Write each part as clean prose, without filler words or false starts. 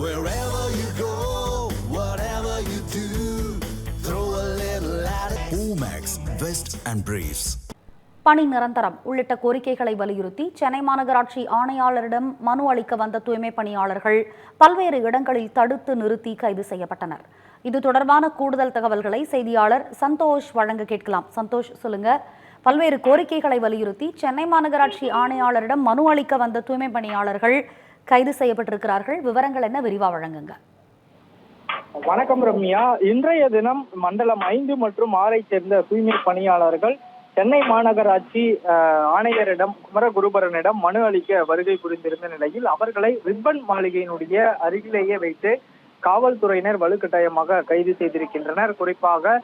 Wherever you go, whatever you do, throw a little at it. Omax, Vest and Briefs. பணி நிரந்தரம் உள்ளிட்ட கோரிக்கைகளை வலியுறுத்தி சென்னை மாநகராட்சி ஆணையாளரிடம் மனு அளிக்க வந்த தூய்மை பணியாளர்கள் பல்வேறு இடங்களில் தடுத்து நிறுத்தி கைது செய்யப்பட்டனர். இது தொடர்பான கூடுதல் தகவல்களை செய்தியாளர் சந்தோஷ் வழங்க கேட்கலாம். சந்தோஷ், சொல்லுங்க. பல்வேறு கோரிக்கைகளை வலியுறுத்தி சென்னை மாநகராட்சி ஆணையாளரிடம் மனு அளிக்க வந்த தூய்மை பணியாளர்கள் கைது செய்யப்பட்டிருக்கிறார்கள். விவரங்கள் என்ன, விரிவா வழங்குங்க. வணக்கம் ரம்யா. இன்றைய தினம் மண்டலம் 5 மற்றும் 6 சேர்ந்த தூய்மை பணியாளர்கள் சென்னை மாநகராட்சி ஆணையரிடம் குமரகுருபரனிடம் மனு அளிக்க வருகை புரிந்திருந்த நிலையில் அவர்களை ரிப்பன் மாளிகையினுடைய அருகிலேயே வைத்து காவல்துறையினர் வலுக்கட்டாயமாக கைது செய்திருக்கின்றனர். குறிப்பாக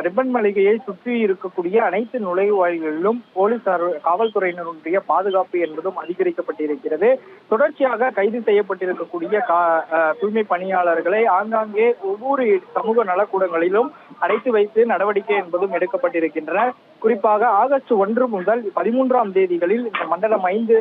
ரிப்பன் மாளிகையை சுற்றி இருக்கக்கூடிய அனைத்து நுழைவாயில்களிலும் போலீசார் காவல்துறையினருடைய பாதுகாப்பு என்பதும் அதிகரிக்கப்பட்டிருக்கிறது. தொடர்ச்சியாக கைது செய்யப்பட்டிருக்கக்கூடிய தூய்மை பணியாளர்களை ஆங்காங்கே ஒவ்வொரு சமூக நலக்கூடங்களிலும் அடைத்து வைத்து நடவடிக்கை என்பதும் எடுக்கப்பட்டிருக்கின்றன. குறிப்பாக ஆகஸ்ட் 1 முதல் 13ஆம் தேதிகளில் இந்த மண்டலம் 5,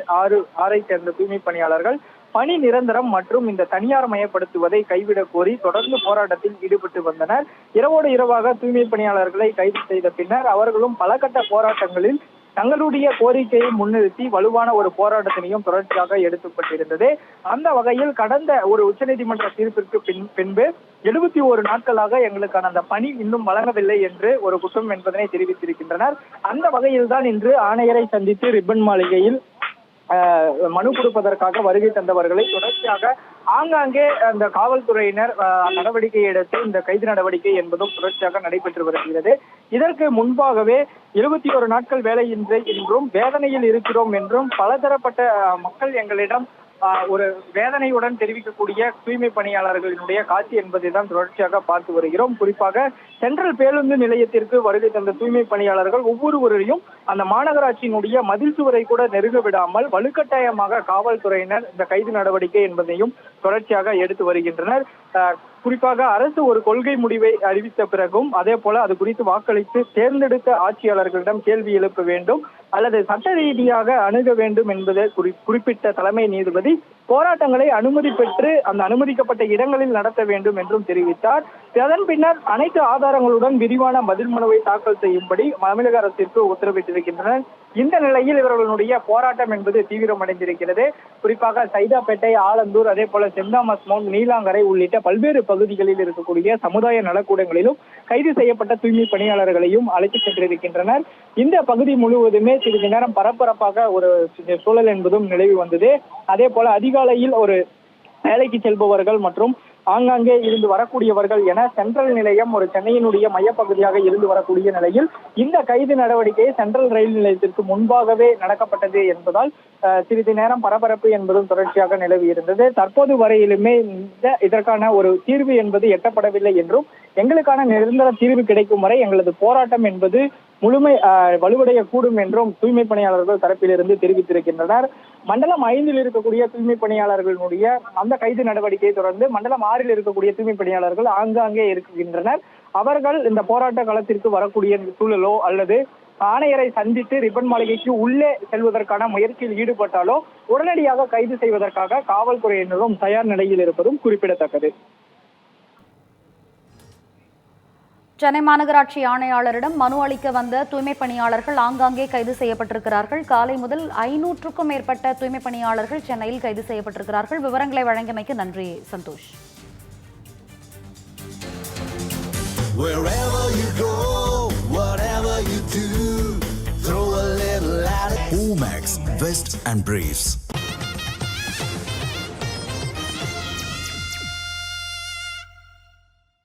6 சேர்ந்த தூய்மை பணியாளர்கள் பணி நிரந்தரம் மற்றும் இந்த தனியார் மயப்படுத்துவதை கைவிடக் கோரி தொடர்ந்து போராட்டத்தில் ஈடுபட்டு வந்தனர். இரவோடு இரவாக தூய்மை பணியாளர்களை கைது செய்த பின்னர் அவர்களும் பல கட்ட போராட்டங்களில் தங்களுடைய கோரிக்கையை முன்னிறுத்தி வலுவான ஒரு போராட்டத்தினையும் தொடர்ச்சியாக எடுக்கப்பட்டிருந்தது. அந்த வகையில் கடந்த ஒரு உச்சநீதிமன்ற தீர்ப்பிற்கு பின்பு 71 நாட்களாக எங்களுக்கான அந்த பணி இன்னும் வழங்கவில்லை என்று ஒரு குற்றம் என்பதனை தெரிவித்திருக்கின்றனர். அந்த வகையில் தான் இன்று ஆணையரை சந்தித்து ரிப்பன் மாளிகையில் மனு கொடுப்பதற்காக வருகை தந்தவர்களை தொடர்ச்சியாக ஆங்காங்கே அந்த காவல்துறையினர் நடவடிக்கை எடுத்து இந்த கைது நடவடிக்கை என்பதும் தொடர்ச்சியாக நடைபெற்று வருகிறது. இதற்கு முன்பாகவே 21 நாட்கள் வேலையின்றி என்றும் வேதனையில் இருக்கிறோம் என்றும் பலதரப்பட்ட மக்கள் எங்களிடம் ஒரு வேதனையுடன் தெரிவிக்கக்கூடிய தூய்மை பணியாளர்களினுடைய காட்சி என்பதை தான் தொடர்ச்சியாக பார்த்து வருகிறோம். குறிப்பாக சென்ட்ரல் பேருந்து நிலையத்திற்கு வருகை தந்த தூய்மை பணியாளர்கள் ஒவ்வொருவரையும் அந்த மாநகராட்சியினுடைய மதில் சுவரை கூட நெருங்க விடாமல் வலுக்கட்டாயமாக காவல்துறையினர் இந்த கைது நடவடிக்கை என்பதையும் தொடர்ச்சியாக எடுத்து வருகின்றனர். குறிப்பாக அரசு ஒரு கொள்கை முடிவை அறிவித்த பிறகும் அதே போல அது குறித்து வாக்களித்து தேர்ந்தெடுத்த ஆட்சியாளர்களிடம் கேள்வி எழுப்ப வேண்டும் அல்லது சட்ட ரீதியாக அணுக வேண்டும் என்பதை குறிப்பிட்ட தலைமை நீதிபதி போராட்டங்களை அனுமதி பெற்று அந்த அனுமதிக்கப்பட்ட இடங்களில் நடத்த வேண்டும் என்றும் தெரிவித்தார். அதன் பின்னர் அனைத்து ஆதாரங்களுடன் விரிவான பதில் மனுவை தாக்கல் செய்யும்படி தமிழக அரசிற்கு உத்தரவிட்டிருக்கின்றனர். இந்த நிலையில் இவர்களுடைய போராட்டம் என்பது தீவிரமடைந்திருக்கிறது. குறிப்பாக சைதாப்பேட்டை, ஆலந்தூர், அதே போல சென்ட் தாமஸ் மவுண்ட், நீலாங்கரை உள்ளிட்ட பல்வேறு பகுதிகளில் இருக்கக்கூடிய சமுதாய நலக்கூடங்களிலும் கைது செய்யப்பட்ட தூய்மை பணியாளர்களையும் அழைத்து சென்றிருக்கின்றனர். இந்த பகுதி முழுவதுமே சிறிது நேரம் பரபரப்பாக ஒரு சூழல் என்பதும் நிலவி வந்தது. அதே போல அதிகாலையில் ஒரு வேலைக்கு செல்பவர்கள் மற்றும் ஆங்காங்கே இருந்து வரக்கூடியவர்கள் என சென்ட்ரல் நிலையம் ஒரு சென்னையினுடைய மையப்பகுதியாக இருந்து வரக்கூடிய நிலையில் இந்த கைது நடவடிக்கை சென்ட்ரல் ரயில் நிலையத்திற்கு முன்பாகவே நடக்கப்பட்டது என்பதால் சிறிது நேரம் பரபரப்பு என்பதும் தொடர்ச்சியாக நிலவி இருந்தது. தற்போது வரையிலுமே இதற்கான ஒரு தீர்வு என்பது எட்டப்படவில்லை என்றும் எங்களுக்கான நிரந்தர தீர்வு கிடைக்கும் வரை எங்களது போராட்டம் என்பது முழுமை வலுவடைய கூடும் என்றும் தூய்மை பணியாளர்கள் தரப்பிலிருந்து தெரிவித்திருக்கின்றனர். மண்டலம் 5 இருக்கக்கூடிய தூய்மை பணியாளர்களுடைய அந்த கைது நடவடிக்கையை தொடர்ந்து மண்டலம் 6 இருக்கக்கூடிய தூய்மை பணியாளர்கள் ஆங்காங்கே இருக்கின்றனர். அவர்கள் இந்த போராட்ட களத்திற்கு வரக்கூடிய சூழலோ அல்லது ஆணையரை சந்தித்து ரிப்பன் மாளிகைக்கு உள்ளே செல்வதற்கான முயற்சியில் ஈடுபட்டாலோ உடனடியாக கைது செய்வதற்காக காவல்துறையினரும் தயார் நிலையில் இருப்பதும் குறிப்பிடத்தக்கது. சென்னை மாநகராட்சி ஆணையாளரிடம் மனு அளிக்க வந்த தூய்மை பணியாளர்கள் ஆங்காங்கே கைது செய்யப்பட்டிருக்கிறார்கள். காலை முதல் 500க்கும் மேற்பட்ட தூய்மை பணியாளர்கள் சென்னையில் கைது செய்யப்பட்டிருக்கிறார்கள். விவரங்களை வழங்கியமைக்கு நன்றி Santhosh. Wherever you go, whatever you do, throw a little at it. Omax, Vest and Briefs.